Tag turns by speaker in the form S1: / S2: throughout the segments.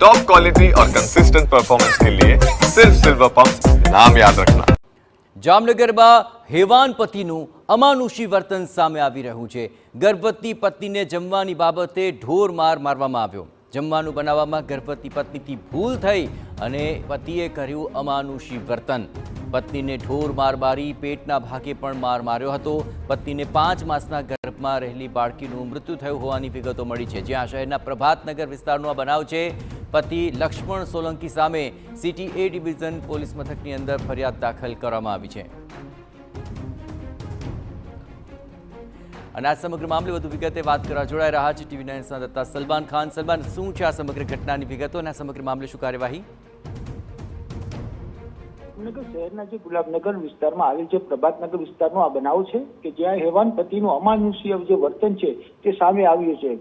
S1: Top quality और consistent performance के लिए सिर्फ सिल्वर पंप नाम याद रखना।
S2: જામનગરમાં હેવાન પતિનું અમાનુષી વર્તન સામે આવી રહ્યું છે। ગર્ભવતી પત્નીને જમવાની બાબતે ઢોર માર મારવામાં આવ્યો। જમવાનું બનાવવામાં ગર્ભવતી પત્નીથી ભૂલ થઈ અને પતિએ કર્યું અમાનુષી વર્તન। પત્નીને ઢોર માર મારી પેટના ભાગે પણ માર માર્યો હતો। પત્નીને 5 માસના ગર્ભમાં રહેલી બાળકીનું મૃત્યુ થયું હોવાની વિગતો મળી છે, જ્યાં શહેરના પ્રભાતનગર વિસ્તારનો આ બનાવ છે। પતિ લક્ષ્મણ સોલંકી સામે સિટી એ ડિવિઝન પોલીસ મથકની અંદર ફરિયાદ દાખલ કરવામાં આવી છે। અને આ સમગ્ર મામલે વધુ વિગતે વાત કરવા જોડાઈ રહ્યા છે ટીવી 9 સંવાદદાતા સલમાન ખાન। સલમાન, શું છે આ સમગ્ર ઘટનાની વિગતો અને આ સમગ્ર મામલે શું કાર્યવાહી?
S3: શહેરના જે ગુલાબનગર વિસ્તારમાં આવેલ જે પ્રભાતનગર વિસ્તારનો આ બનાવ છે કે જ્યાં હેવાન પતિનું અમાનુષીય જે વર્તન છે તે સામે આવ્યું છે,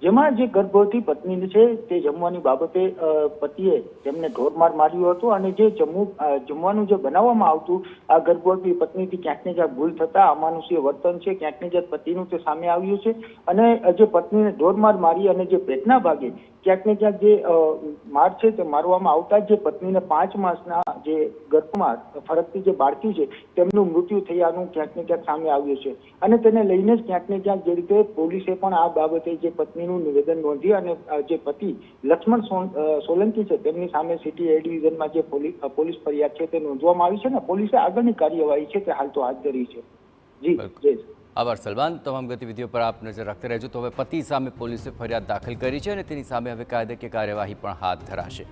S3: જેમાં જે ગર્ભવતી પત્ની છે તે જમવાની બાબતે પતિએ તેમને ઢોરમાર માર્યો હતો અને જે જમવાનું જે બનાવવામાં આવતું આ ગર્ભવતી પત્નીથી ક્યાંક ને ક્યાંક ભૂલ થતા અમાનુષીય વર્તન છે ક્યાંક ને ક્યાંક પતિનું તે સામે આવ્યું છે। અને જે પત્નીને ઢોરમાર મારી અને જે પેટના ભાગે ક્યાંક ને ક્યાંક જે માર છે તે મારવામાં આવતા જે પત્નીને 5 માસના જે ગર્ભમાં ફરકતી જે બાળકી છે તેમનું મૃત્યુ થયાનું ક્યાંક ને ક્યાંક સામે આવ્યું છે। અને તેને લઈને જ ક્યાંક ને ક્યાંક જે રીતે પોલીસે પણ આ બાબતે જે પત્નીનું નિવેદન નોંધી અને જે પતિ લક્ષ્મણ સોલંકી છે તેમની સામે સિટી એ ડિવિઝનમાં જે પોલીસ ફરિયાદ છે તે નોંધવામાં આવી છે ને પોલીસે આગળની કાર્યવાહી છે તે હાલ તો હાથ ધરી છે। જી જય
S2: આભાર સલમાન। તમામ ગતિવિધિઓ પર આપ નજર રાખતા રહેજો। તો હવે પતિ સામે પોલીસે ફરિયાદ દાખલ કરી છે અને તેની સામે હવે કાયદાકીય કાર્યવાહી પણ હાથ ધરાશે।